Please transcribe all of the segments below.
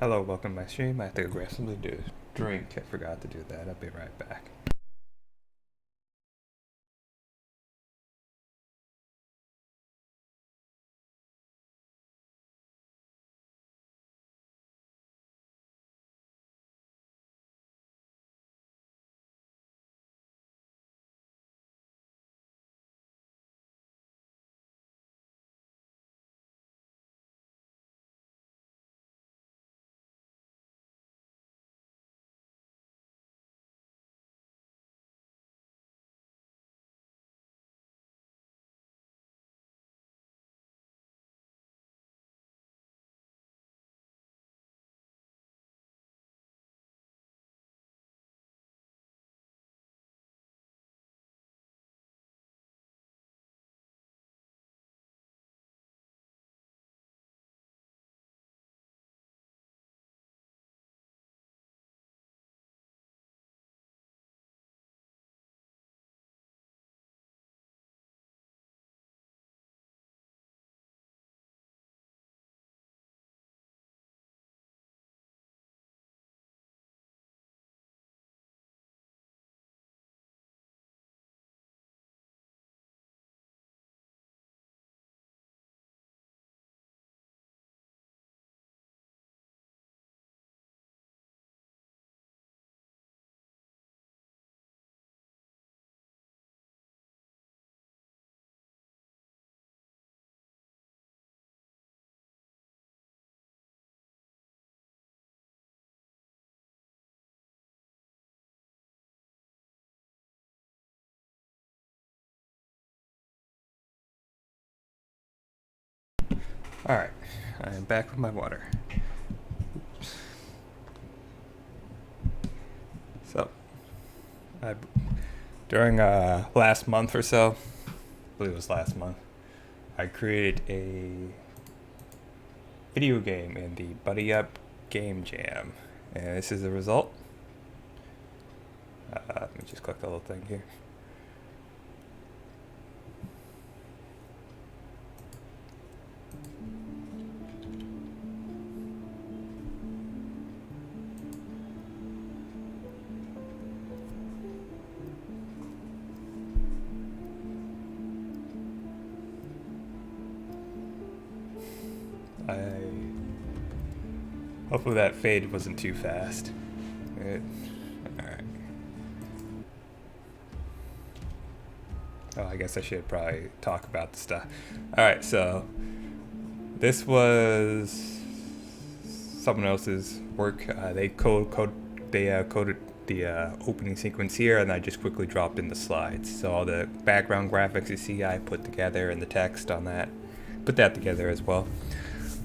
Hello, welcome to my stream. I have to go grab something to drink. I forgot to do that. I'll be right back. Alright, I am back with my water. So, during last month or so, I believe it was last month, I created a video game in the Buddy Up Game Jam. And this is the result. Let me just click the little thing here. Hopefully that fade wasn't too fast. Alright. Oh, I guess I should probably talk about the stuff. Alright, so this was someone else's work. They coded the opening sequence here, and I just quickly dropped in the slides. So all the background graphics you see, I put together, and the text on that, put that together as well.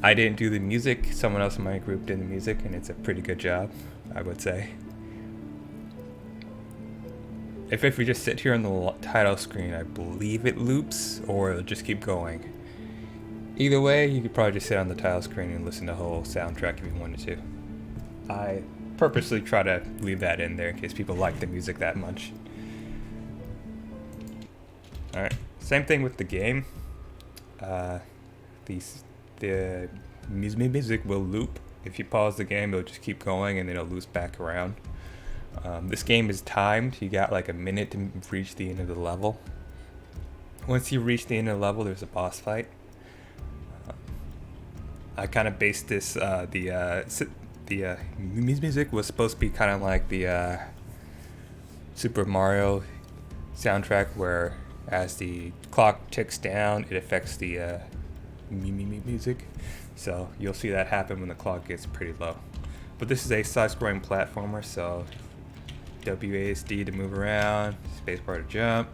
I didn't do the music. Someone else in my group did the music, and it's a pretty good job, I would say. If we just sit here on the title screen, I believe it loops, or it'll just keep going. Either way, you could probably just sit on the title screen and listen to the whole soundtrack if you wanted to. I purposely try to leave that in there in case people like the music that much. Alright, same thing with the game. The music will loop. If you pause the game, it'll just keep going and then it'll loop back around. This game is timed. You got like a minute to reach the end of the level. Once you reach the end of the level, there's a boss fight. I kind of based this, the music was supposed to be kind of like the Super Mario soundtrack, where as the clock ticks down, it affects the music. So you'll see that happen when the clock gets pretty low. But this is a side-scrolling platformer, so WASD to move around, spacebar to jump.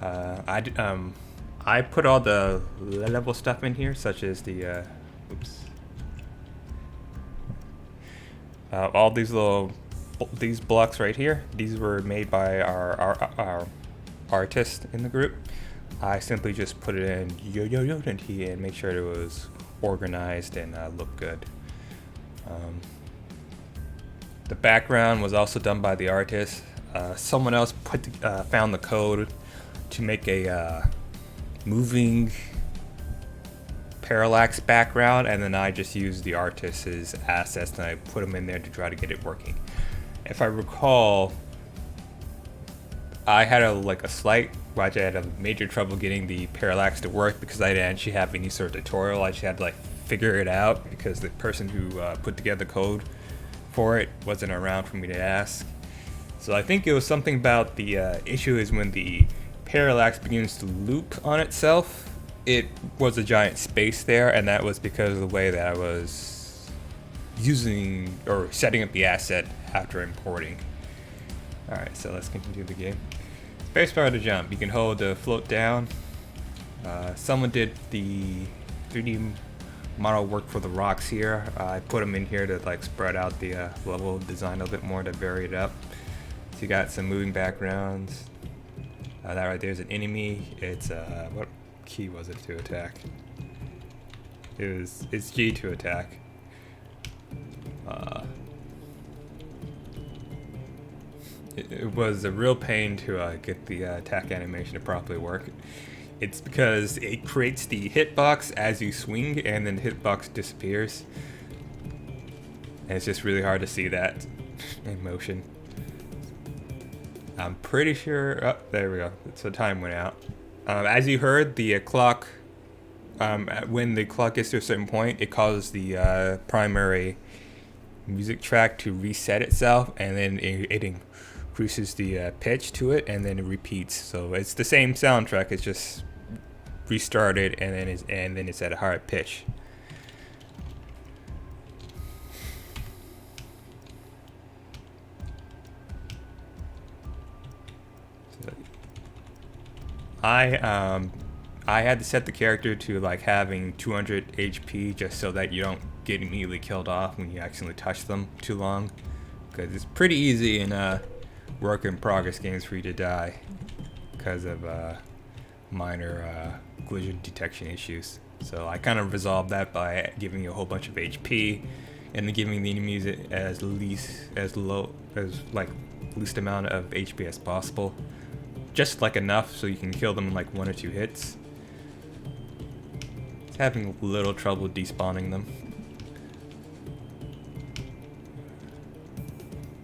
I put all the level stuff in here, such as the all these blocks right here. These were made by our artist in the group. I simply just put it in Unity and make sure it was organized and looked good. The background was also done by the artist. Someone else found the code to make a moving parallax background, and then I just used the artist's assets and I put them in there to try to get it working. If I recall, I had a slight, I had a major trouble getting the parallax to work because I didn't actually have any sort of tutorial. I just had to like figure it out because the person who put together the code for it wasn't around for me to ask. So I think it was something about the issue is when the parallax begins to loop on itself, it was a giant space there, and that was because of the way that I was using or setting up the asset after importing. Alright, so let's continue the game. Spacebar to jump. You can hold the float down. Someone did the 3D model work for the rocks here. I put them in here to like spread out the level design a bit more to vary it up. So you got some moving backgrounds. That right there is an enemy. It's what key was it to attack? It's G to attack. It was a real pain to get the attack animation to properly work. It's because it creates the hitbox as you swing, and then the hitbox disappears. And it's just really hard to see that in motion. I'm pretty sure, oh, there we go, so time went out. As you heard, the clock, when the clock gets to a certain point, it causes the primary music track to reset itself, and then it increases the pitch to it, and then it repeats. So it's the same soundtrack, it's just restarted, and then it's at a higher pitch. I had to set the character to like having 200 HP just so that you don't get immediately killed off when you accidentally touch them too long, because it's pretty easy in work in progress games for you to die because of minor collision detection issues. So I kind of resolved that by giving you a whole bunch of HP and then giving the enemies as least amount of HP as possible. Just like enough so you can kill them in like 1 or 2 hits. It's having a little trouble despawning them.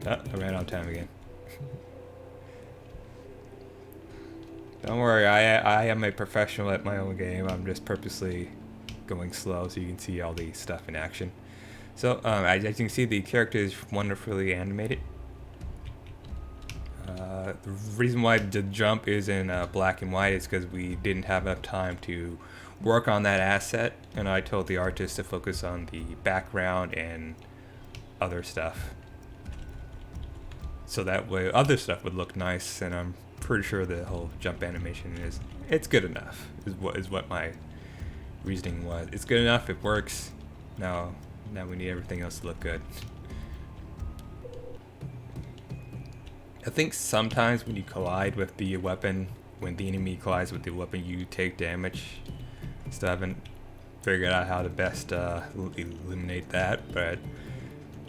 I ran out of time again. Don't worry, I am a professional at my own game. I'm just purposely going slow so you can see all the stuff in action. So as you can see, the character is wonderfully animated. The reason why the jump is in black and white is because we didn't have enough time to work on that asset, and I told the artist to focus on the background and other stuff. So that way other stuff would look nice, and I'm pretty sure the whole jump animation it's good enough, is what my reasoning was. It's good enough, it works. Now we need everything else to look good. I think sometimes when you collide with the weapon, when the enemy collides with the weapon, you take damage. Still haven't figured out how to best eliminate that, but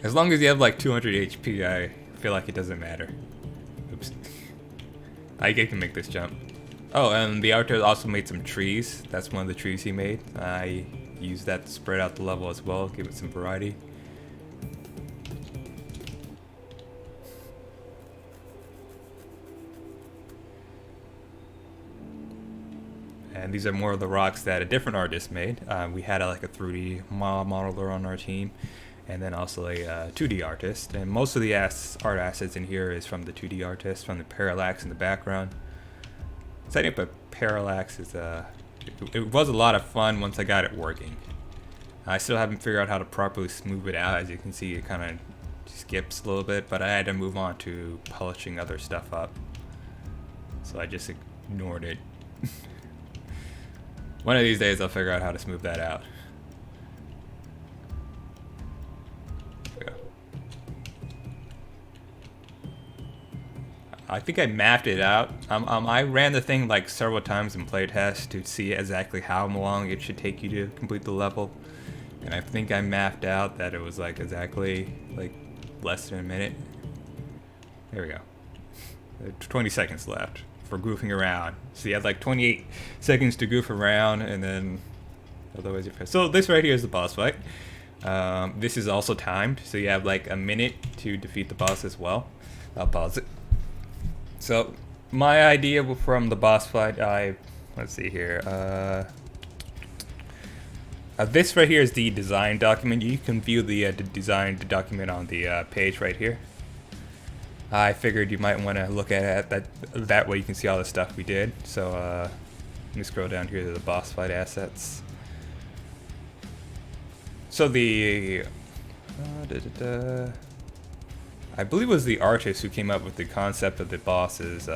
as long as you have like 200 HP, I feel like it doesn't matter. Oops. I can make this jump. Oh, and the artist also made some trees. That's one of the trees he made. I used that to spread out the level as well, give it some variety. And these are more of the rocks that a different artist made. We had like a 3D modeler on our team, and then also a 2D artist. And most of the art assets in here is from the 2D artist, from the parallax in the background. Setting up a parallax is it was a lot of fun once I got it working. I still haven't figured out how to properly smooth it out. As you can see, it kind of skips a little bit, but I had to move on to polishing other stuff up. So I just ignored it. One of these days I'll figure out how to smooth that out. There we go. I think I mapped it out. I ran the thing like several times in playtest to see exactly how long it should take you to complete the level. And I think I mapped out that it was like exactly like less than a minute. There we go. 20 seconds left for goofing around. So you had like 28 seconds to goof around, and then Otherwise, so this right here is the boss fight. This is also timed, so you have like a minute to defeat the boss as well. I'll pause it. So my idea from the boss fight, let's see here. This right here is the design document. You can view the design document on the page right here. I figured you might want to look at it that way you can see all the stuff we did. So let me scroll down here to the boss fight assets. So the I believe it was the artist who came up with the concept of the bosses,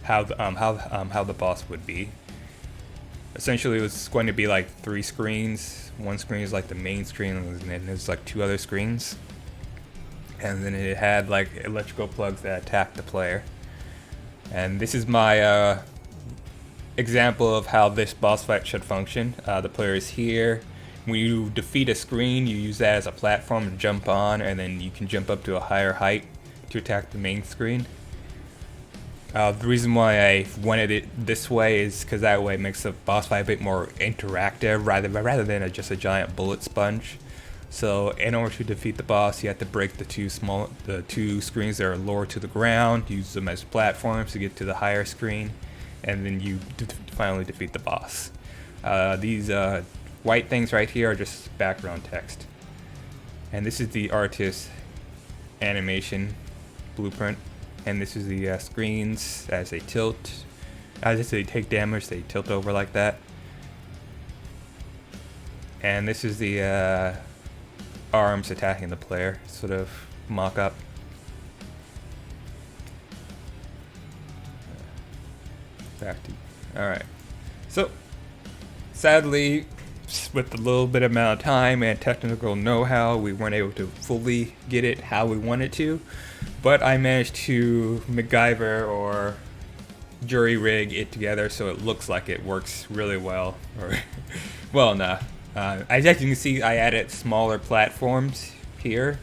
how the boss would be. Essentially, it was going to be like 3 screens. One screen is like the main screen, and then there's like 2 other screens. And then it had like electrical plugs that attack the player. And this is my example of how this boss fight should function. The player is here. When you defeat a screen, you use that as a platform to jump on, and then you can jump up to a higher height to attack the main screen. The reason why I wanted it this way is because that way it makes the boss fight a bit more interactive rather than just a giant bullet sponge. So in order to defeat the boss, you have to break the two screens that are lower to the ground, use them as platforms to get to the higher screen, and then you finally defeat the boss. These white things right here are just background text. And this is the artist's animation blueprint. And this is the screens as they tilt. As they take damage, they tilt over like that. And this is the arms attacking the player, sort of mock-up. Back to, alright. So, sadly, with a little bit amount of time and technical know-how, we weren't able to fully get it how we wanted to. But I managed to MacGyver or jury rig it together so it looks like it works really well. Or well enough. As you can see, I added smaller platforms here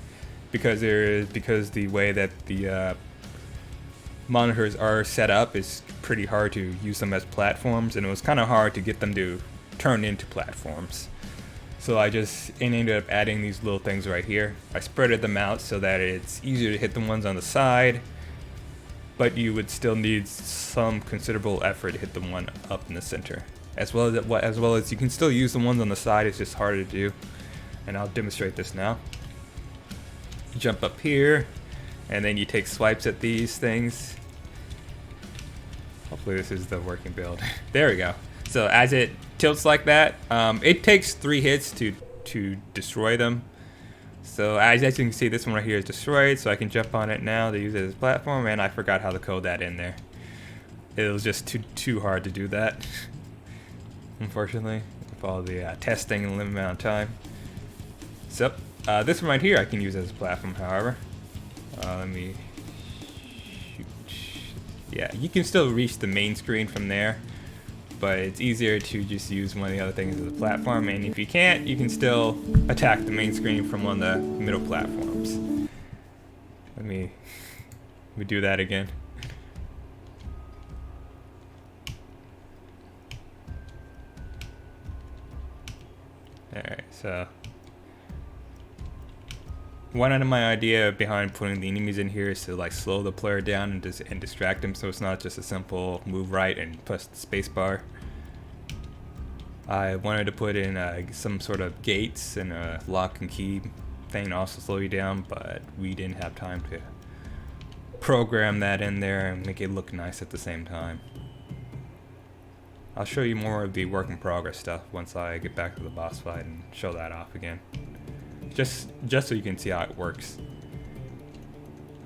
because the way that the monitors are set up is pretty hard to use them as platforms, and it was kind of hard to get them to turn into platforms. So I just ended up adding these little things right here. I spreaded them out so that it's easier to hit the ones on the side, but you would still need some considerable effort to hit the one up in the center. As well as you can still use the ones on the side, it's just harder to do. And I'll demonstrate this now. You jump up here, and then you take swipes at these things. Hopefully this is the working build. There we go. So as it tilts like that, it takes 3 hits to destroy them. So as you can see, this one right here is destroyed, so I can jump on it now to use it as a platform, and I forgot how to code that in there. It was just too hard to do that, unfortunately, with all the testing and limited amount of time. So this one right here I can use as a platform, however. Let me shoot. Yeah, you can still reach the main screen from there, but it's easier to just use one of the other things as a platform, and if you can't, you can still attack the main screen from one of the middle platforms. Let me do that again. Alright, so one of my idea behind putting the enemies in here is to like slow the player down and distract them, so it's not just a simple move right and press the space bar. I wanted to put in some sort of gates and a lock and key thing to also slow you down, but we didn't have time to program that in there and make it look nice at the same time. I'll show you more of the work in progress stuff once I get back to the boss fight and show that off again. Just so you can see how it works.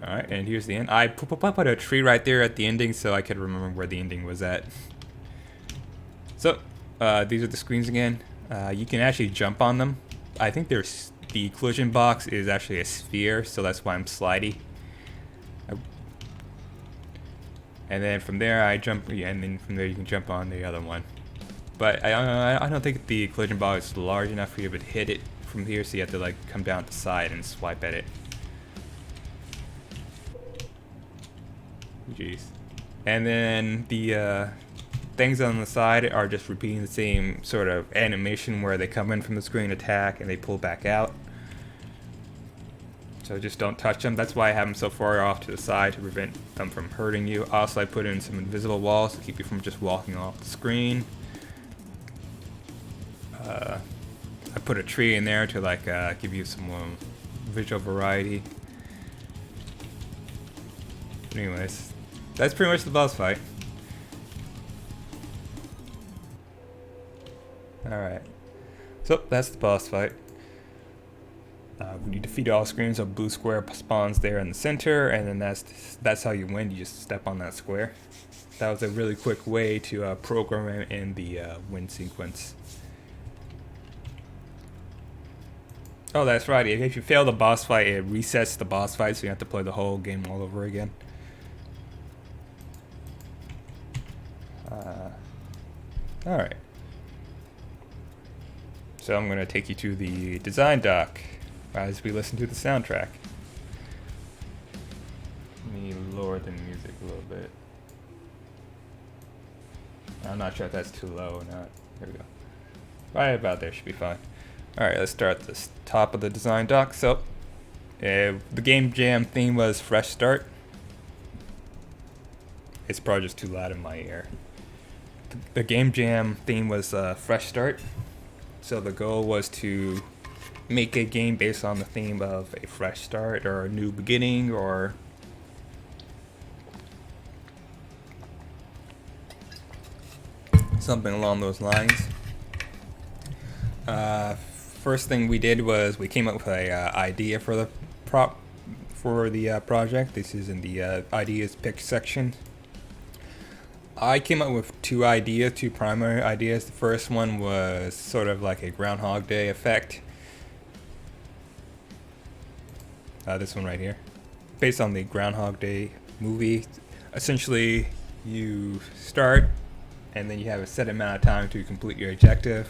Alright, and here's the end. I put a tree right there at the ending so I could remember where the ending was at. So, these are the screens again. You can actually jump on them. I think the collision box is actually a sphere, so that's why I'm slidey. And then from there I jump, and then from there you can jump on the other one. But I don't think the collision box is large enough for you to hit it from here, so you have to like come down the side and swipe at it. Jeez. And then the things on the side are just repeating the same sort of animation where they come in from the screen, attack, and they pull back out. So just don't touch them. That's why I have them so far off to the side to prevent them from hurting you. Also, I put in some invisible walls to keep you from just walking off the screen. I put a tree in there to like give you some visual variety. Anyways, that's pretty much the boss fight. Alright, so that's the boss fight. When you defeat all screens, a blue square spawns there in the center, and then that's how you win. You just step on that square. That was a really quick way to program in the win sequence. Oh, that's right. If you fail the boss fight, it resets the boss fight, so you have to play the whole game all over again. Alright. So I'm going to take you to the design doc as we listen to the soundtrack. Let me lower the music a little bit. I'm not sure if that's too low or not. There we go. Right about there should be fine. Alright, let's start at the top of the design doc. So, the Game Jam theme was Fresh Start. It's probably just too loud in my ear. The Game Jam theme was Fresh Start. So the goal was to make a game based on the theme of a fresh start or a new beginning or something along those lines. First thing we did was we came up with a idea for the project. This is in the ideas pick section. I came up with two primary ideas. The first one was sort of like a Groundhog Day effect. This one right here, based on the Groundhog Day movie. Essentially, you start, and then you have a set amount of time to complete your objective.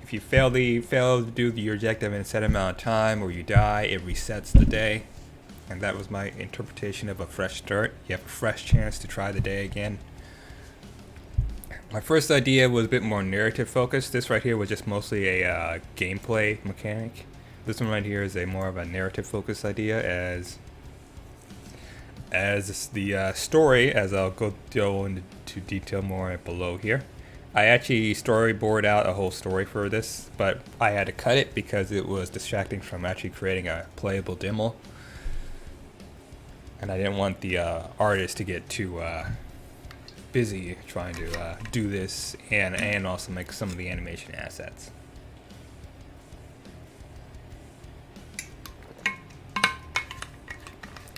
If you fail to do your objective in a set amount of time, or you die, it resets the day. And that was my interpretation of a fresh start. You have a fresh chance to try the day again. My first idea was a bit more narrative focused. This right here was just mostly a gameplay mechanic. This one right here is a more of a narrative focused idea as the story, as I'll go into detail more below here. I actually storyboard out a whole story for this, but I had to cut it because it was distracting from actually creating a playable demo. And I didn't want the artist to get too busy trying to do this and also make some of the animation assets.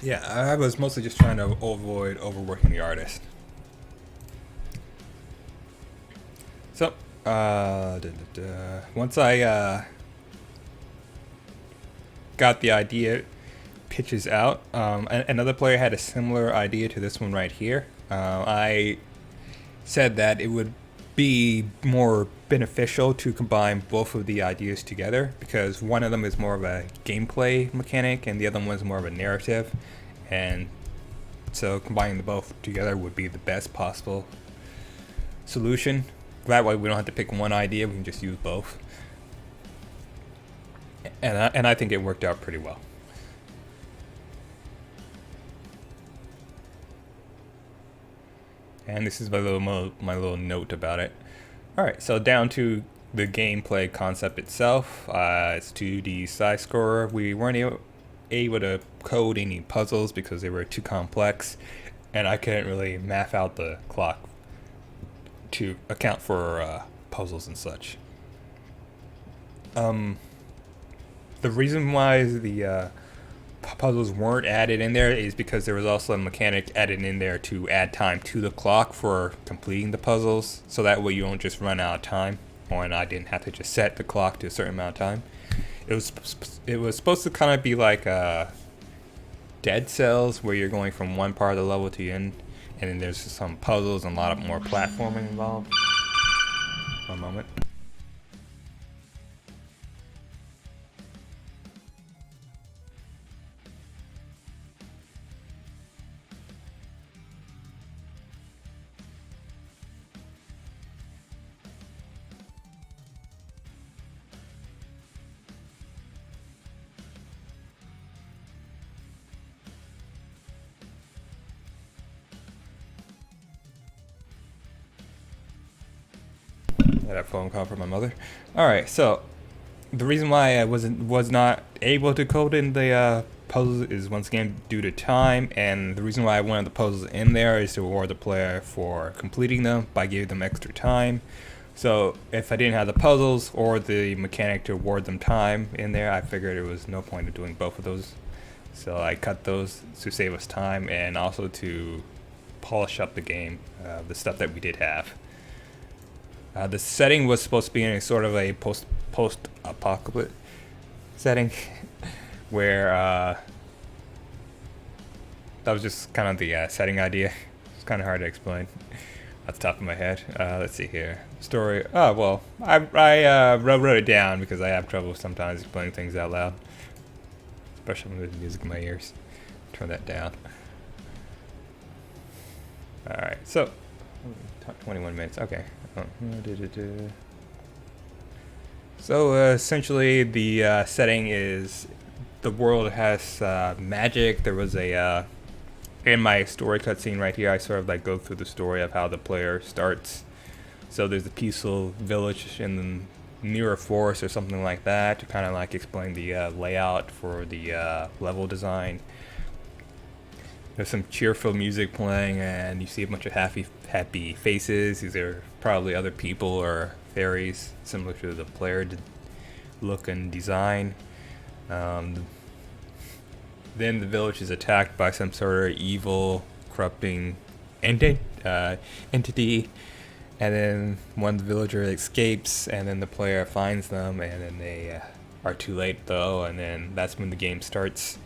Yeah, I was mostly just trying to avoid overworking the artist. So, once I got the idea pitches out, another player had a similar idea to this one right here. I said that it would be more beneficial to combine both of the ideas together because one of them is more of a gameplay mechanic and the other one is more of a narrative, and so combining the both together would be the best possible solution. That way we don't have to pick one idea, we can just use both. And I think it worked out pretty well. And this is my little note about it. Alright, so down to the gameplay concept itself. It's 2D side scroller. We weren't able to code any puzzles because they were too complex, and I couldn't really map out the clock to account for puzzles and such. The reason why the puzzles weren't added in there is because there was also a mechanic added in there to add time to the clock for completing the puzzles, so that way you don't just run out of time, and I didn't have to just set the clock to a certain amount of time. It was supposed to kind of be like Dead Cells, where you're going from one part of the level to the end, and then there's some puzzles and a lot more platforming involved. One moment. I had a phone call from my mother. All right, so the reason why I was not able to code in the puzzles is once again due to time, and the reason why I wanted the puzzles in there is to reward the player for completing them by giving them extra time. So if I didn't have the puzzles or the mechanic to award them time in there, I figured there was no point of doing both of those. So I cut those to save us time and also to polish up the game, the stuff that we did have. The setting was supposed to be in a sort of a post-apocalypse setting where that was just kind of the setting idea. It's kind of hard to explain off the top of my head. Let's see here. Story. Oh, well, I wrote it down because I have trouble sometimes explaining things out loud, especially with music in my ears. Turn that down. Alright, so 21 minutes. Okay. So essentially the setting is the world has magic. There was a in my story cutscene right here, I sort of like go through the story of how the player starts. So there's a peaceful village in the near a forest or something like that to kind of like explain the layout for the level design. There's some cheerful music playing, and you see a bunch of happy faces. These are probably other people or fairies, similar to the player look and design. Then the village is attacked by some sort of evil, corrupting entity, and then one villager escapes, and then the player finds them, and then they are too late though, and then that's when the game starts.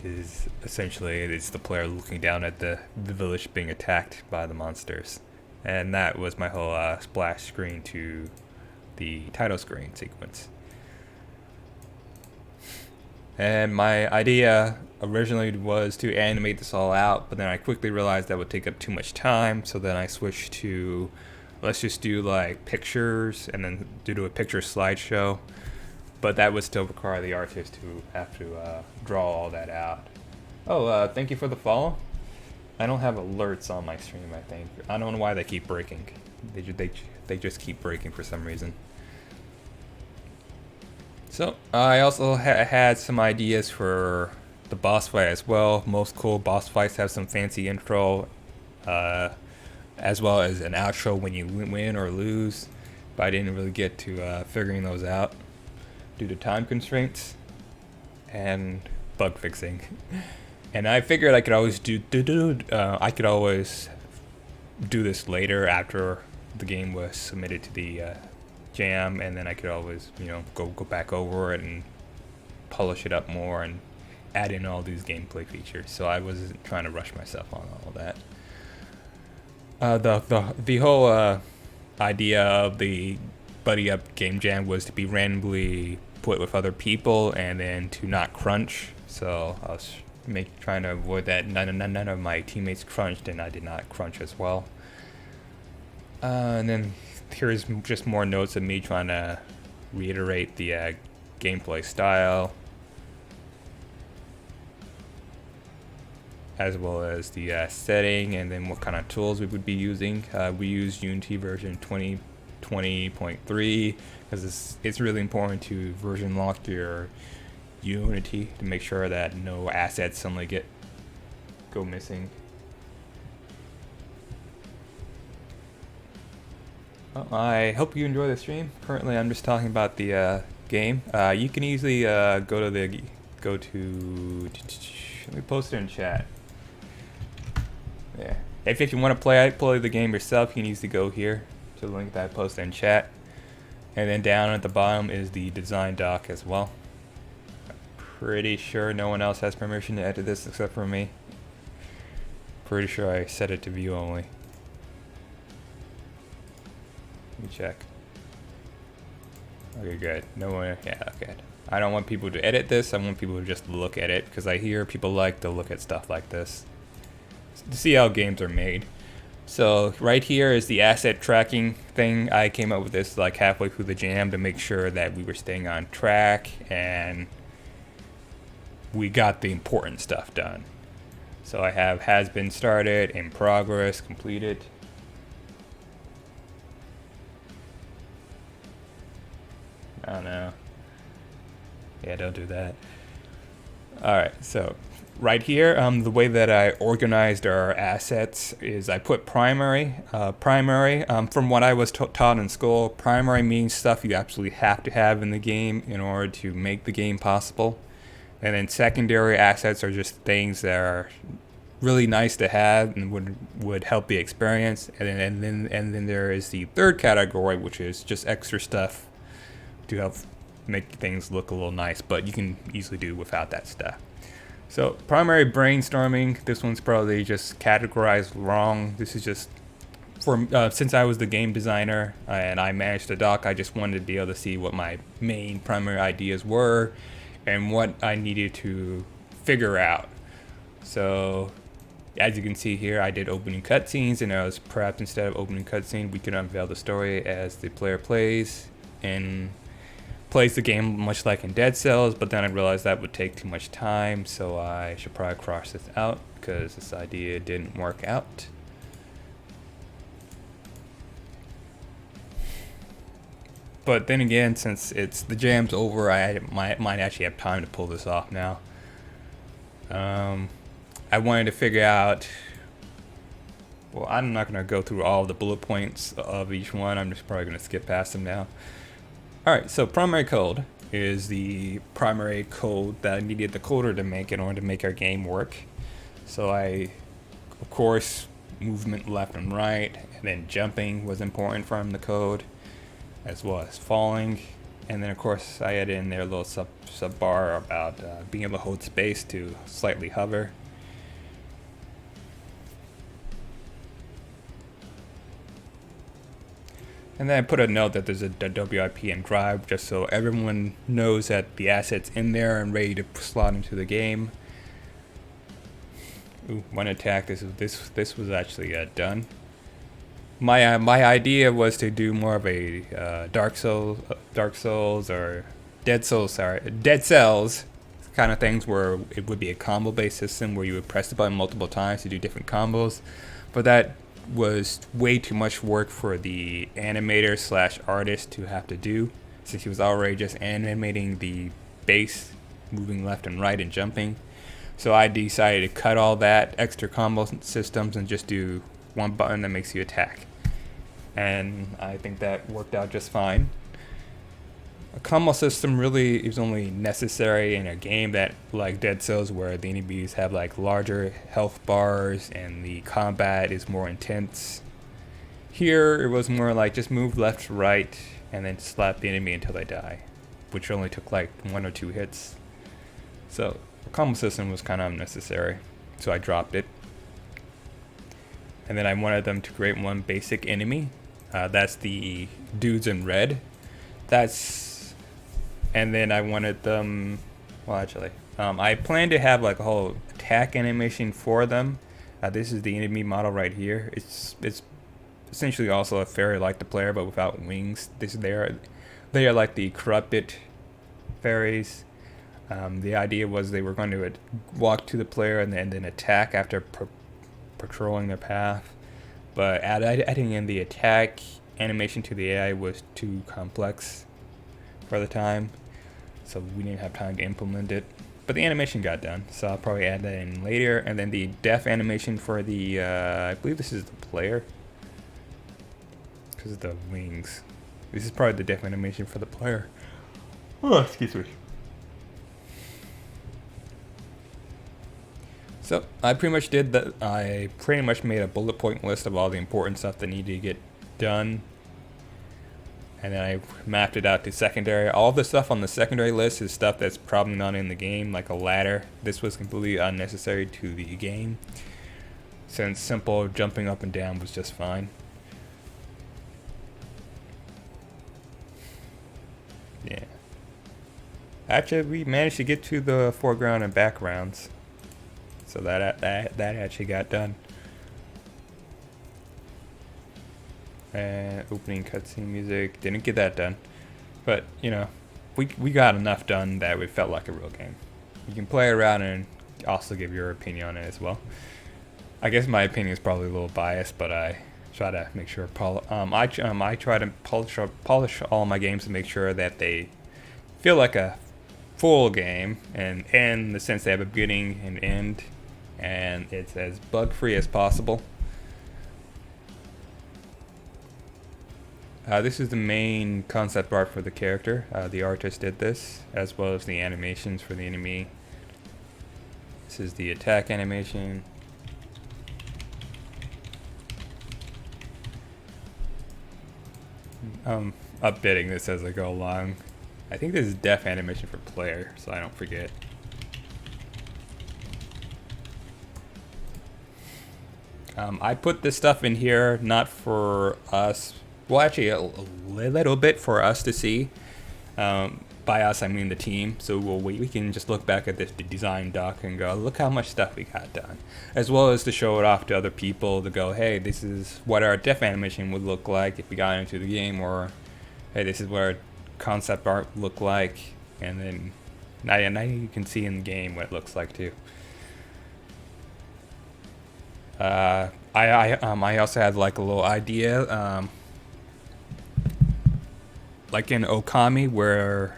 Is essentially it's the player looking down at the village being attacked by the monsters, and that was my whole splash screen to the title screen sequence. And my idea originally was to animate this all out, but then I quickly realized that would take up too much time, so then I switched to let's just do like pictures and then do a picture slideshow. But that would still require the artist to have to draw all that out. Oh, thank you for the follow. I don't have alerts on my stream, I think. I don't know why they keep breaking. They just keep breaking for some reason. So, I also had some ideas for the boss fight as well. Most cool boss fights have some fancy intro, as well as an outro when you win or lose. But I didn't really get to figuring those out due to time constraints and bug fixing. And I figured I could always do this later after the game was submitted to the jam, and then I could always go back over it and polish it up more and add in all these gameplay features. So I wasn't trying to rush myself on all that. The whole idea of the Buddy Up Game Jam was to be randomly put with other people and then to not crunch. So I was trying to avoid that. None of my teammates crunched, and I did not crunch as well. And then here's just more notes of me trying to reiterate the gameplay style, as well as the setting, and then what kind of tools we would be using. We use Unity version 20.3 because it's really important to version lock your Unity to make sure that no assets suddenly go missing. Well, I hope you enjoy the stream. Currently, I'm just talking about the game. You can easily go to. Let me post it in chat. Yeah. If you want to play the game yourself, you can easily go here to the link that I posted in chat. And then down at the bottom is the design doc as well. I'm pretty sure no one else has permission to edit this except for me. Pretty sure I set it to view only. Let me check. Okay, good. No one. Yeah, okay. I don't want people to edit this. I want people to just look at it because I hear people like to look at stuff like this to see how games are made. So right here is the asset tracking thing. I came up with this like halfway through the jam to make sure that we were staying on track and we got the important stuff done. So I have has been started, in progress, completed. do that. Alright, so right here, the way that I organized our assets is I put primary. From what I was taught in school, primary means stuff you absolutely have to have in the game in order to make the game possible. And then secondary assets are just things that are really nice to have and would help the experience. And then there is the third category, which is just extra stuff to help make things look a little nice, but you can easily do without that stuff. So primary brainstorming, this one's probably just categorized wrong. This is just for since I was the game designer and I managed the doc, I just wanted to be able to see what my main primary ideas were and what I needed to figure out. So as you can see here, I did opening cutscenes, and I was perhaps instead of opening cutscene, we can unveil the story as the player plays and plays the game much like in Dead Cells, but then I realized that would take too much time, so I should probably cross this out because this idea didn't work out. But then again, since the jam's over, I might actually have time to pull this off now. I wanted to figure out. Well, I'm not going to go through all the bullet points of each one. I'm just probably going to skip past them now. Alright, so primary code is the primary code that I needed the coder to make in order to make our game work. So of course, movement left and right, and then jumping was important from the code, as well as falling. And then of course, I added in there a little sub bar about being able to hold space to slightly hover. And then I put a note that there's a WIP and drive, just so everyone knows that the asset's in there and ready to slot into the game. Ooh, one attack. This was actually done. My idea was to do more of a Dark Souls or Dead Cells kind of things, where it would be a combo based system where you would press the button multiple times to do different combos, but that was way too much work for the animator / artist to have to do, since he was already just animating the base moving left and right and jumping. So I decided to cut all that extra combo systems and just do one button that makes you attack, and I think that worked out just fine. A combo system really is only necessary in a game that like Dead Cells, where the enemies have like larger health bars and the combat is more intense. Here it was more like just move left to right and then slap the enemy until they die, which only took like 1 or 2 hits. So a combo system was kind of unnecessary, so I dropped it. And then I wanted them to create one basic enemy. That's the dudes in red. And then I wanted them, well actually, I plan to have like a whole attack animation for them. This is the enemy model right here. It's essentially also a fairy like the player, but without wings. They are like the corrupted fairies. The idea was they were going to walk to the player and then attack after patrolling their path. But adding in the attack animation to the AI was too complex for the time, so we didn't have time to implement it. But the animation got done, so I'll probably add that in later. And then the death animation for the, I believe this is the player, because of the wings. This is probably the death animation for the player. Oh, excuse me. So I pretty much did that. I pretty much made a bullet point list of all the important stuff that needed to get done. And then I mapped it out to secondary. All the stuff on the secondary list is stuff that's probably not in the game, like a ladder. This was completely unnecessary to the game, since simple jumping up and down was just fine. Yeah. Actually, we managed to get to the foreground and backgrounds, so that actually got done. And opening cutscene music, didn't get that done, but you know, we got enough done that it felt like a real game. You can play around and also give your opinion on it as well. I guess my opinion is probably a little biased, but I try to make sure I try to polish all my games to make sure that they feel like a full game, and in the sense they have a beginning and end, and it's as bug free as possible. This is the main concept art for the character. The artist did this, as well as the animations for the enemy. This is the attack animation. I'm updating this as I go along. I think this is death animation for player, so I don't forget. I put this stuff in here not for us. Well, actually, a little bit for us to see. By us, I mean the team. So we can just look back at this design doc and go, look how much stuff we got done. As well as to show it off to other people to go, hey, this is what our death animation would look like if we got into the game, or hey, this is what our concept art look like. And then now you can see in the game what it looks like too. I also had like a little idea, like in Okami, where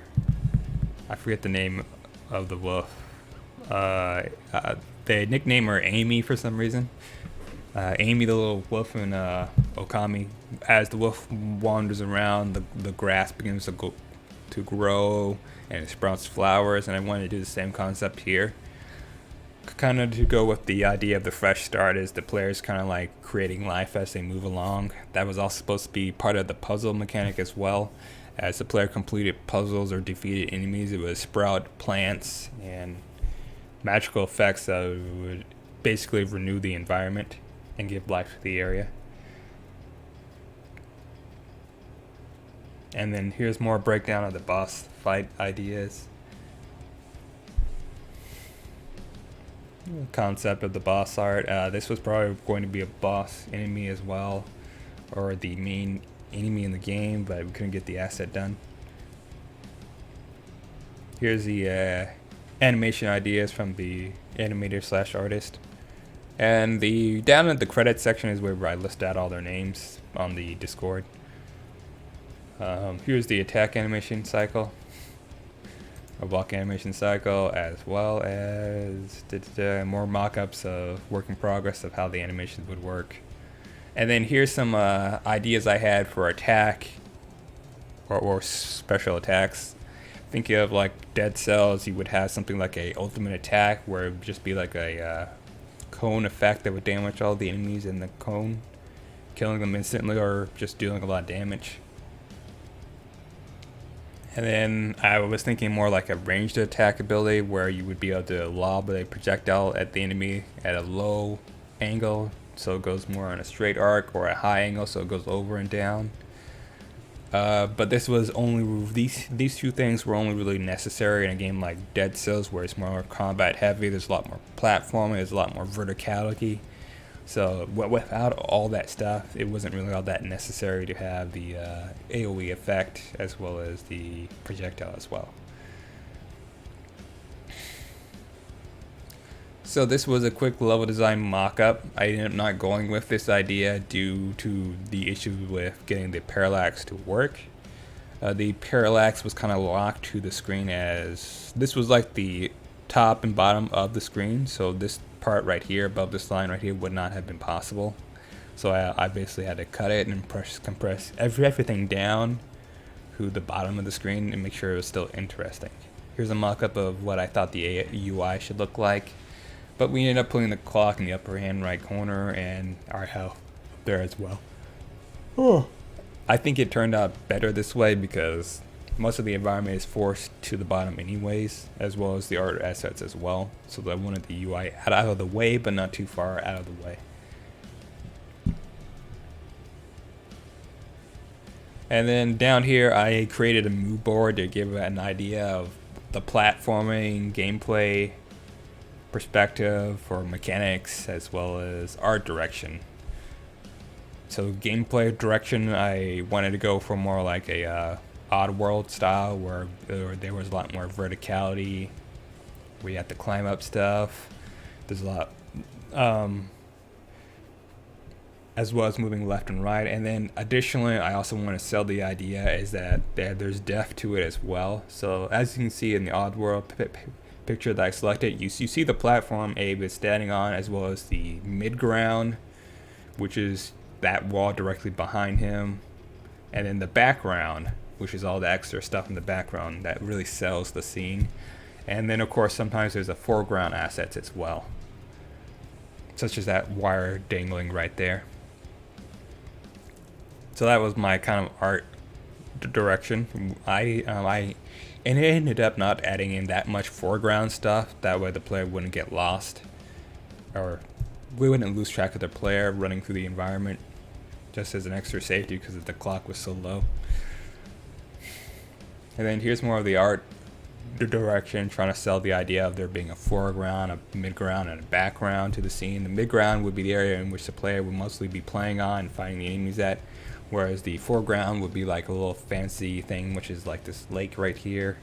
I forget the name of the wolf. They nickname her Amy for some reason. Amy, the little wolf in Okami. As the wolf wanders around, the grass begins to grow and it sprouts flowers. And I wanted to do the same concept here. Kind of to go with the idea of the fresh start, is the players kind of like creating life as they move along. That was also supposed to be part of the puzzle mechanic as well. As the player completed puzzles or defeated enemies, it would sprout plants and magical effects that would basically renew the environment and give life to the area. And then here's more breakdown of the boss fight ideas. Concept of the boss art. This was probably going to be a boss enemy as well, or the main enemy in the game, but we couldn't get the asset done. Here's the animation ideas from the animator / artist. And the down at the credits section is where I list out all their names on the Discord. Here's the attack animation cycle, a block animation cycle, as well as more mock-ups of work in progress of how the animations would work. And then here's some ideas I had for attack or special attacks. Thinking of like Dead Cells, you would have something like a ultimate attack where it would just be like a cone effect that would damage all the enemies in the cone, killing them instantly or just dealing a lot of damage. And then I was thinking more like a ranged attack ability where you would be able to lob a projectile at the enemy at a low angle, so it goes more on a straight arc, or a high angle, so it goes over and down. But this was only these two things were only really necessary in a game like Dead Cells, where it's more combat heavy. There's a lot more platforming. There's a lot more verticality. So without all that stuff, it wasn't really all that necessary to have the AoE effect as well as the projectile as well. So this was a quick level design mock-up. I ended up not going with this idea due to the issue with getting the parallax to work. The parallax was kind of locked to the screen, as this was like the top and bottom of the screen, so this part right here above this line right here would not have been possible. So I basically had to cut it and compress everything down to the bottom of the screen and make sure it was still interesting. Here's a mock-up of what I thought the UI should look like, but we ended up putting the clock in the upper hand right corner and our health there as well. Oh, I think it turned out better this way because most of the environment is forced to the bottom anyways, as well as the art assets as well. So I wanted the UI out of the way, but not too far out of the way. And then down here, I created a mood board to give an idea of the platforming, gameplay, perspective, or mechanics, as well as art direction. So gameplay direction, I wanted to go for more like a Oddworld style, where there was a lot more verticality. We had to climb up stuff. There's a lot. as well as moving left and right. And then additionally, I also want to sell the idea is that there's depth to it as well. So as you can see in the Oddworld picture that I selected, you see the platform Abe is standing on, as well as the mid-ground, which is that wall directly behind him, and then the background, which is all the extra stuff in the background that really sells the scene. And then of course sometimes there's a foreground assets as well, such as that wire dangling right there. So that was my kind of art direction. I ended up not adding in that much foreground stuff. That way the player wouldn't get lost, or we wouldn't lose track of the player running through the environment, just as an extra safety because the clock was so low. And then here's more of the art direction, trying to sell the idea of there being a foreground, a midground, and a background to the scene. The midground would be the area in which the player would mostly be playing on and fighting the enemies at, whereas the foreground would be like a little fancy thing, which is like this lake right here.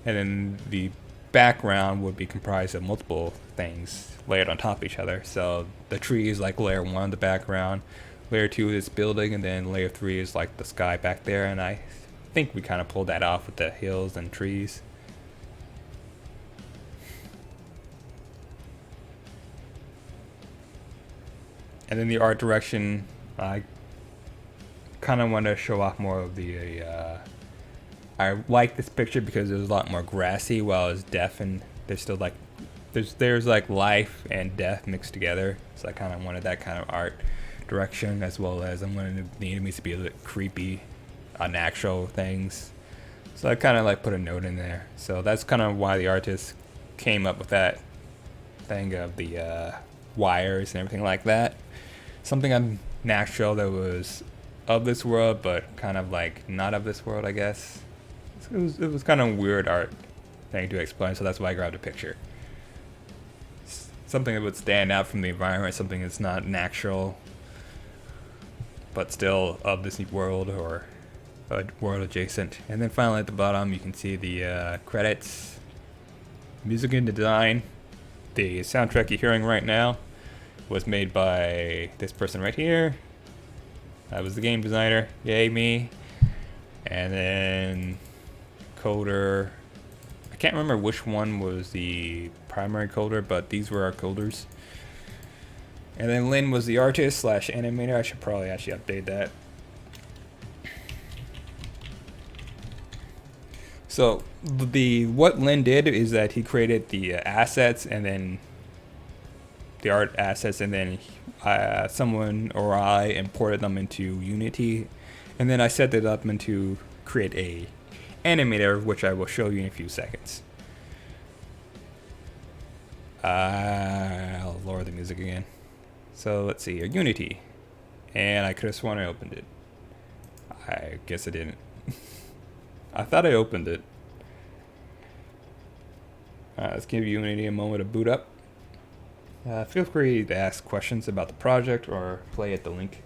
And then the background would be comprised of multiple things layered on top of each other. So the tree is like layer 1 of the background, layer 2 is building, and then layer 3 is like the sky back there. And I think we kind of pulled that off with the hills and trees. And then the art direction, I kind of want to show off more of the I like this picture because it was a lot more grassy, while it's death, and there's still like there's like life and death mixed together. So I kind of wanted that kind of art direction, as well as I wanted the enemies to be a little creepy, unnatural things. So I kind of like put a note in there. So that's kind of why the artist came up with that thing of the wires and everything like that. Something unnatural that was of this world, but kind of like not of this world, I guess. It was kind of weird art thing to explain, so that's why I grabbed a picture. Something that would stand out from the environment, something that's not natural, but still of this world or a world adjacent. And then finally at the bottom you can see the credits, music and design. The soundtrack you're hearing right now was made by this person right here. I was the game designer, yay me. And then coder, I can't remember which one was the primary coder, but these were our coders. And then Lynn was the artist slash animator. I should probably actually update that. So what Lynn did is that he created the assets, and then the art assets, and then someone or I imported them into Unity, and then I set it up into create a animator, which I will show you in a few seconds. I'll lower the music again. So let's see here, Unity, and I could have sworn I opened it. I guess I didn't. I thought I opened it. Let's give Unity a moment to boot up. Feel free to ask questions about the project or play at the link.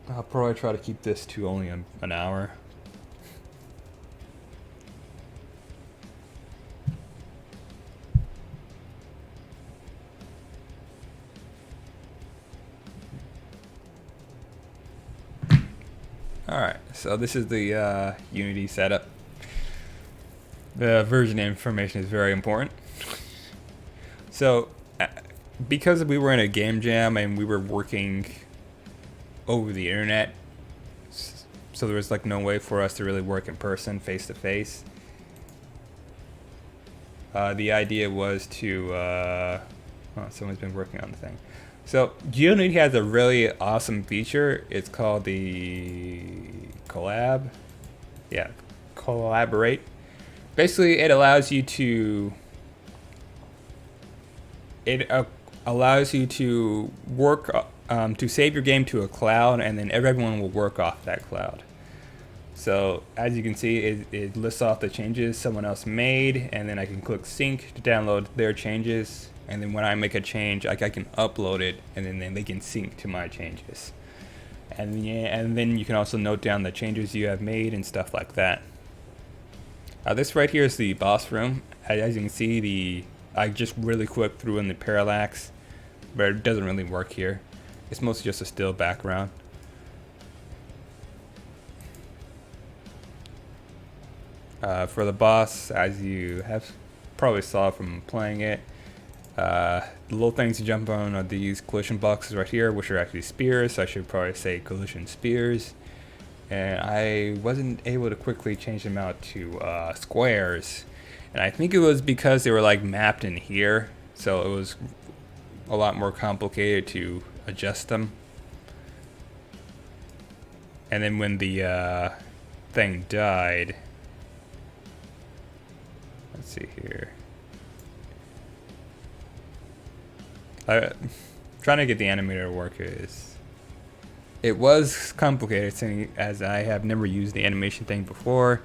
I'll probably try to keep this to only an hour. Alright, so this is the Unity setup. The version information is very important. So, because we were in a game jam and we were working over the internet, so there was like no way for us to really work in person, face to face. The idea was to, someone's been working on the thing. So Unity has a really awesome feature. It's called the collaborate. Basically, it allows you to work to save your game to a cloud, and then everyone will work off that cloud. So as you can see, it lists off the changes someone else made, and then I can click sync to download their changes. And then when I make a change, I can upload it, and then they can sync to my changes. And then you can also note down the changes you have made and stuff like that. This right here is the boss room. As you can see, I just really quick threw in the parallax, but it doesn't really work here. It's mostly just a still background. For the boss, as you have probably saw from playing it, the little things to jump on are these collision boxes right here, which are actually spears. So I should probably say collision spears. And I wasn't able to quickly change them out to squares. And I think it was because they were like mapped in here. So it was a lot more complicated to adjust them. And then when the thing died, let's see here. Trying to get the animator to work it was complicated, seeing as I have never used the animation thing before,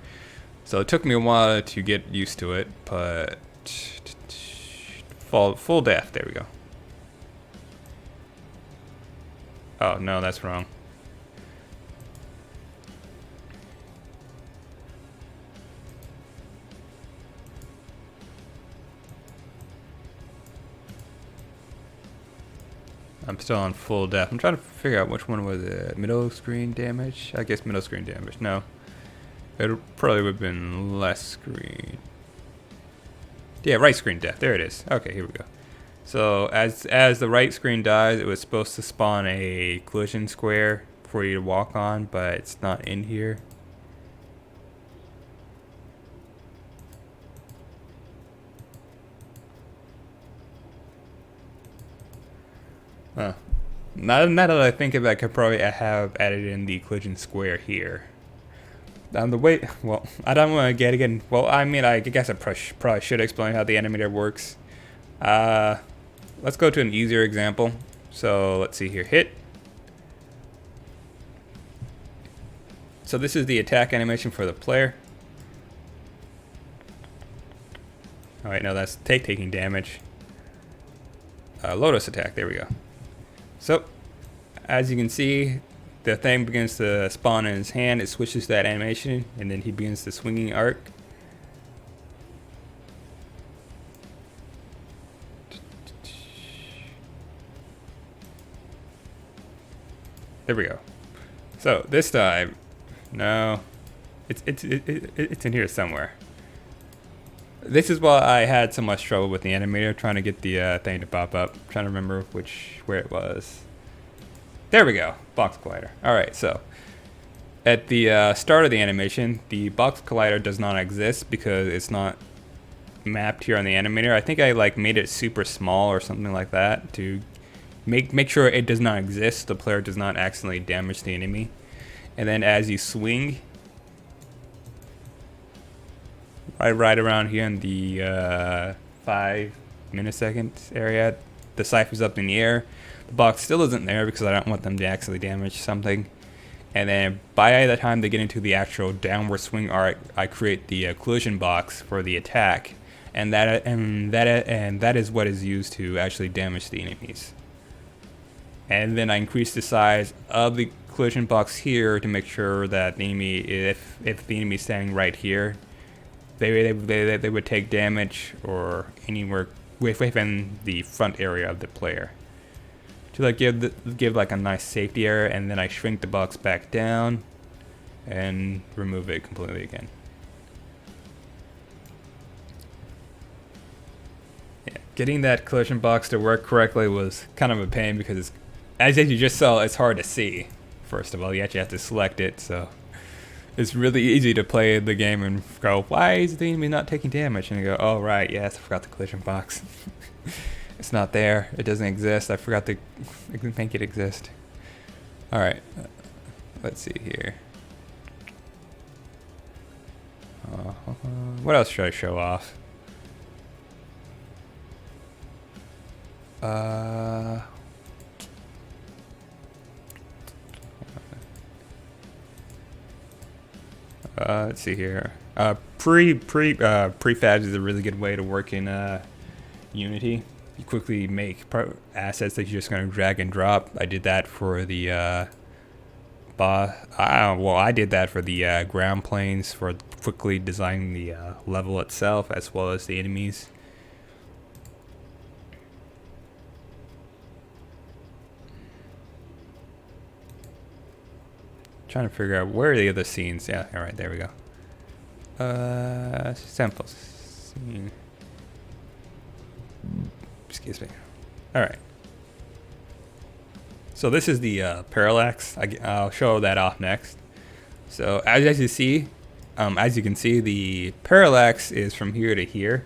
so it took me a while to get used to it. But full def, there we go. Oh no, that's wrong. I'm still on full def. I'm trying to figure out which one was it. Middle screen damage? I guess middle screen damage. No. It probably would have been less screen. Yeah, right screen def. There it is. Okay, here we go. So as the right screen dies, it was supposed to spawn a collision square for you to walk on, but it's not in here. Huh. Now that I think of it, I could probably have added in the collision square here. The way, well, I don't want to get again. Well, I mean, I guess I probably should explain how the animator works. Let's go to an easier example. So let's see here, hit. So this is the attack animation for the player. All right, no, that's taking damage. Lotus attack, there we go. So, as you can see, the thing begins to spawn in his hand. It switches to that animation, and then he begins the swinging arc. There we go. So this time, no, it's in here somewhere. This is why I had so much trouble with the animator trying to get the thing to pop up. I'm trying to remember where it was. There we go, box collider. All right, so at the start of the animation, the box collider does not exist because it's not mapped here on the animator. I think I like made it super small or something like that to make sure it does not exist. The player does not accidentally damage the enemy. And then as you swing, right around here in the 5 millisecond area, the cipher's up in the air. The box still isn't there because I don't want them to accidentally damage something. And then by the time they get into the actual downward swing arc, I create the collision box for the attack, and that is what is used to actually damage the enemies. And then I increase the size of the collision box here to make sure that the enemy, if the enemy is standing right here, they would take damage or anywhere within the front area of the player. To like give like a nice safety area, and then I shrink the box back down and remove it completely again. Yeah, getting that collision box to work correctly was kind of a pain because it's, as you just saw, it's hard to see. First of all, you actually have to select it, so it's really easy to play the game and go, why is the enemy not taking damage? And you go, oh right, yes, I forgot the collision box. It's not there. It doesn't exist. I forgot to make it exist. Alright, let's see here. What else should I show off? Let's see here. Prefabs is a really good way to work in Unity. You quickly make assets that you're just going to drag and drop. I did that for the I did that for the ground planes, for quickly designing the level itself as well as the enemies. trying to figure out where are the other scenes. Yeah, all right, there we go. Sample scene. Excuse me. All right. So this is the parallax. I'll show that off next. So as you see, as you can see, the parallax is from here to here.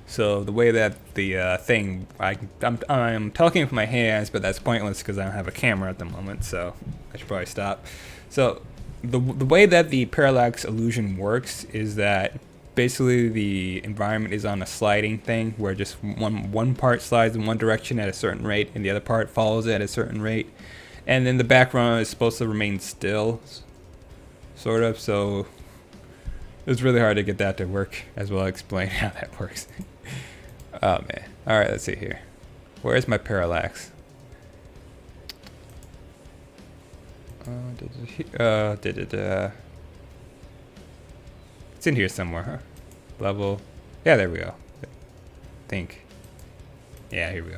So the way that the thing, I'm talking with my hands, but that's pointless because I don't have a camera at the moment. So I should probably stop. So the way that the parallax illusion works is that basically the environment is on a sliding thing where just one part slides in one direction at a certain rate and the other part follows it at a certain rate, and then the background is supposed to remain still, sort of. So it was really hard to get that to work, as well. I'll explain how that works. Oh man. All right, let's see here. Where's my parallax? It's in here somewhere, huh? Level. Yeah, there we go. I think. Yeah, here we go.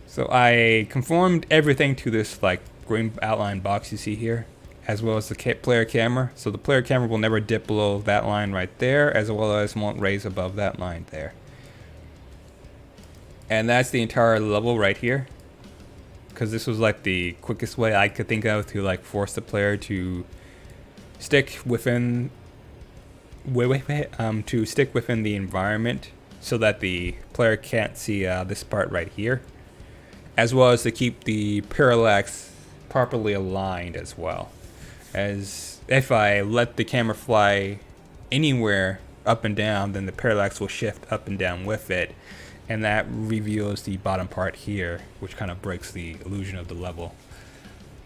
So I conformed everything to this like green outline box you see here, as well as the player camera. So the player camera will never dip below that line right there, as well as won't raise above that line there. And that's the entire level right here, because this was like the quickest way I could think of to like force the player to stick within the environment, so that the player can't see this part right here, as well as to keep the parallax properly aligned as well. As if I let the camera fly anywhere up and down, then the parallax will shift up and down with it, and that reveals the bottom part here, which kind of breaks the illusion of the level,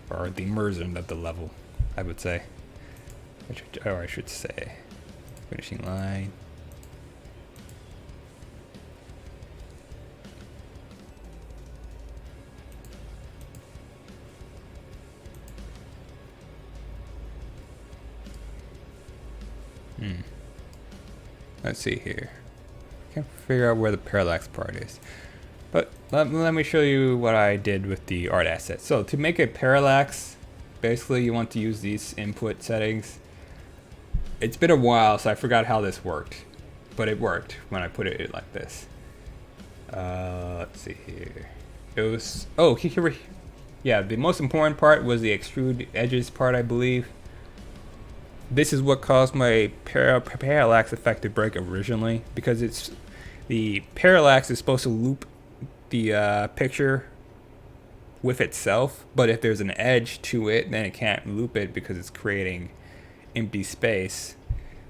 or the immersion of the level, I would say. Or I should say, finishing line. Let's see here. Can't figure out where the parallax part is. But let me show you what I did with the art asset. So to make a parallax, basically you want to use these input settings. It's been a while, so I forgot how this worked, but it worked when I put it like this. Let's see here. It was, oh, here, yeah, the most important part was the extrude edges part, I believe. This is what caused my parallax effect to break originally, because it's the parallax is supposed to loop the picture with itself, but if there's an edge to it, then it can't loop it because it's creating empty space.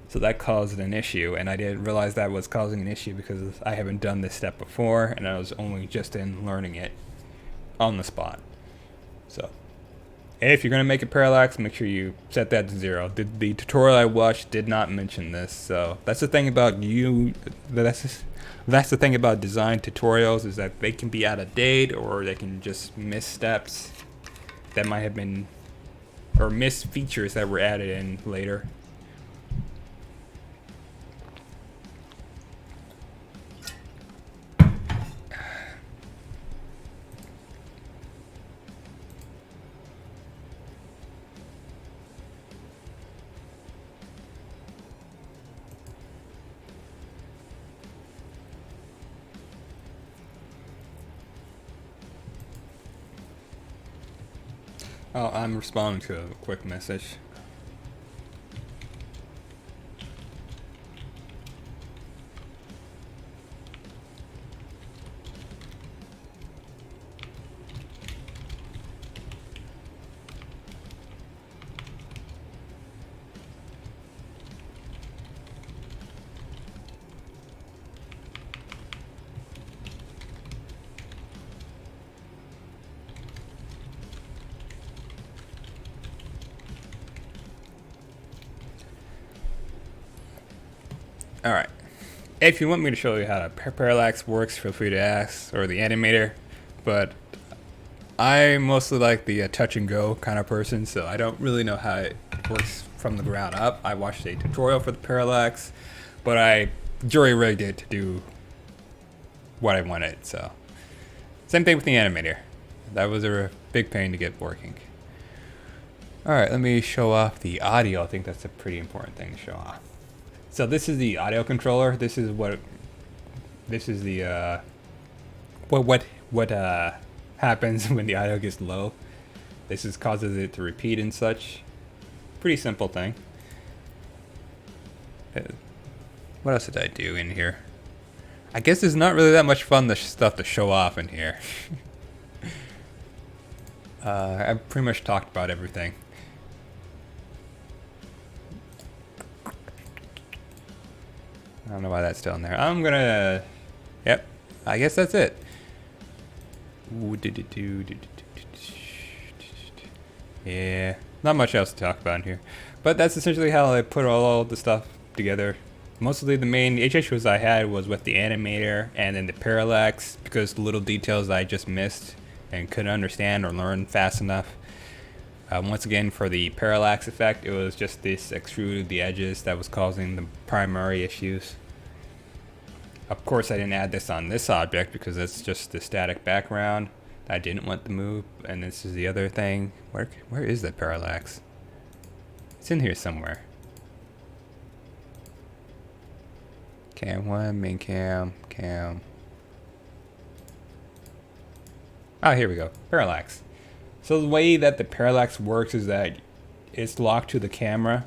So that caused an issue, and I didn't realize that was causing an issue because I haven't done this step before, and I was only just in learning it on the spot. So if you're going to make a parallax, make sure you set that to 0. The tutorial I watched did not mention this, so that's the thing about that's the thing about design tutorials, is that they can be out of date, or they can just miss steps that might have been, or miss features that were added in later. Oh, I'm responding to a quick message. Alright, if you want me to show you how parallax works, feel free to ask, or the animator, but I mostly like the touch and go kind of person, so I don't really know how it works from the ground up. I watched a tutorial for the parallax, but I jury-rigged it to do what I wanted, so. Same thing with the animator. That was a big pain to get working. Alright, let me show off the audio. I think that's a pretty important thing to show off. So this is the audio controller. This is the what happens when the audio gets low. Causes it to repeat and such. Pretty simple thing. What else did I do in here? I guess there's not really that much fun stuff to show off in here. I pretty much talked about everything. I don't know why that's still in there. I'm gonna... Yep, I guess that's it. Yeah, not much else to talk about in here. But that's essentially how I put all the stuff together. Mostly the main issues I had was with the animator and then the parallax, because the little details I just missed and couldn't understand or learn fast enough. Once again, for the parallax effect, it was just this extruded the edges that was causing the primary issues. Of course, I didn't add this on this object because it's just the static background I didn't want to move. And this is the other thing. Where is that parallax? It's in here somewhere. Cam 1, main cam. Oh, here we go. Parallax. So the way that the parallax works is that it's locked to the camera,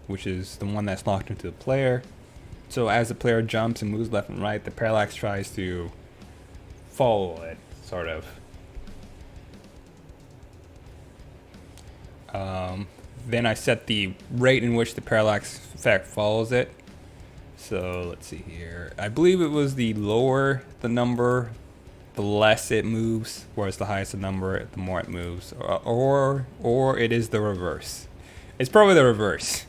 which is the one that's locked into the player. So as the player jumps and moves left and right, the parallax tries to follow it, sort of. Then I set the rate in which the parallax effect follows it. So let's see here. I believe it was the lower the number, the less it moves, whereas the highest the number, the more it moves. Or it is the reverse. It's probably the reverse.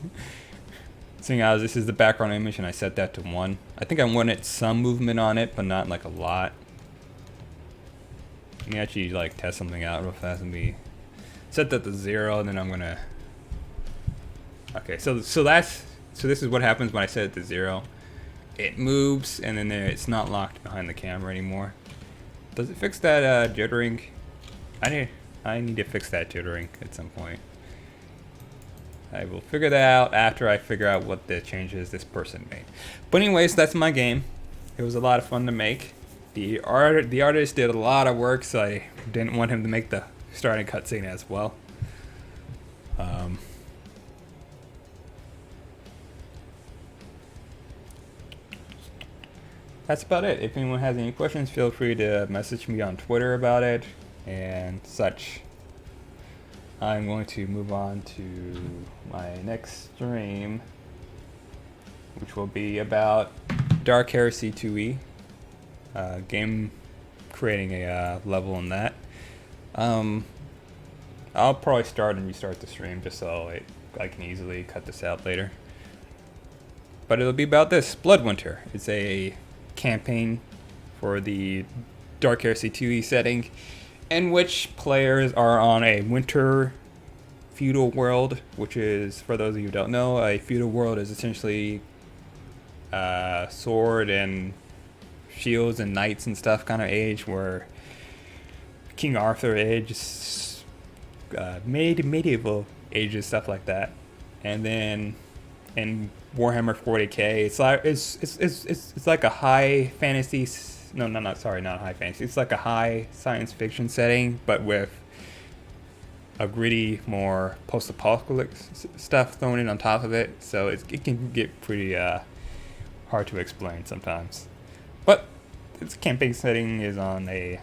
Seeing as this is the background image and I set that to 1. I think I wanted some movement on it, but not like a lot. Let me actually like test something out real fast and set that to 0, and then I'm gonna... Okay, so this is what happens when I set it to 0. It moves, and then it's not locked behind the camera anymore. Does it fix that jittering? I need to fix that jittering at some point. I will figure that out after I figure out what the changes this person made. But anyways, that's my game. It was a lot of fun to make. The artist did a lot of work, so I didn't want him to make the starting cutscene as well. That's about it. If anyone has any questions, feel free to message me on Twitter about it and such. I'm going to move on to my next stream, which will be about Dark Heresy 2E, game creating a level in that. I'll probably start and restart the stream just so I can easily cut this out later. But it'll be about this, Bloodwinter. It's a campaign for the Dark Heresy 2E setting, in which players are on a winter feudal world, which is, for those of you who don't know, a feudal world is essentially sword and shields and knights and stuff kind of age, where King Arthur age, medieval ages, stuff like that. And then in Warhammer 40k, it's like a high fantasy. Not high fantasy. It's like a high science fiction setting, but with a gritty, more post-apocalyptic stuff thrown in on top of it. So it can get pretty hard to explain sometimes. But its campaign setting is on a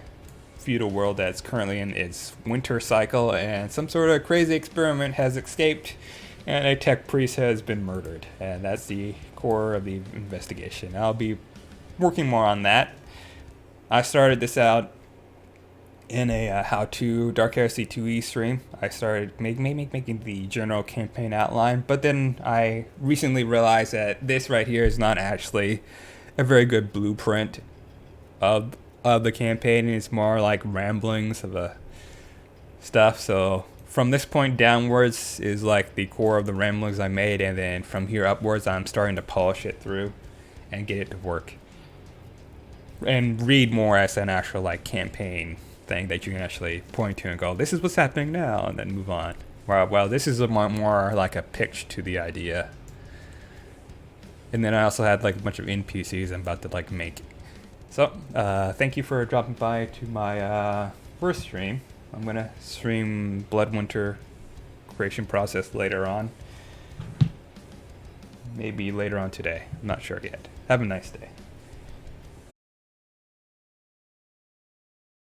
feudal world that's currently in its winter cycle, and some sort of crazy experiment has escaped, and a tech priest has been murdered. And that's the core of the investigation. I'll be working more on that. I started this out in a how-to Dark Heresy 2E stream. I started making the general campaign outline, but then I recently realized that this right here is not actually a very good blueprint of the campaign. It's more like ramblings of the stuff. So from this point downwards is like the core of the ramblings I made, and then from here upwards I'm starting to polish it through and get it to work and read more as an actual like campaign thing that you can actually point to and go, this is what's happening now, and then move on. Well, this is a more like a pitch to the idea. And then I also had like a bunch of NPCs I'm about to like make. So, thank you for dropping by to my first stream. I'm gonna stream Bloodwinter creation process later on. Maybe later on today. I'm not sure yet. Have a nice day.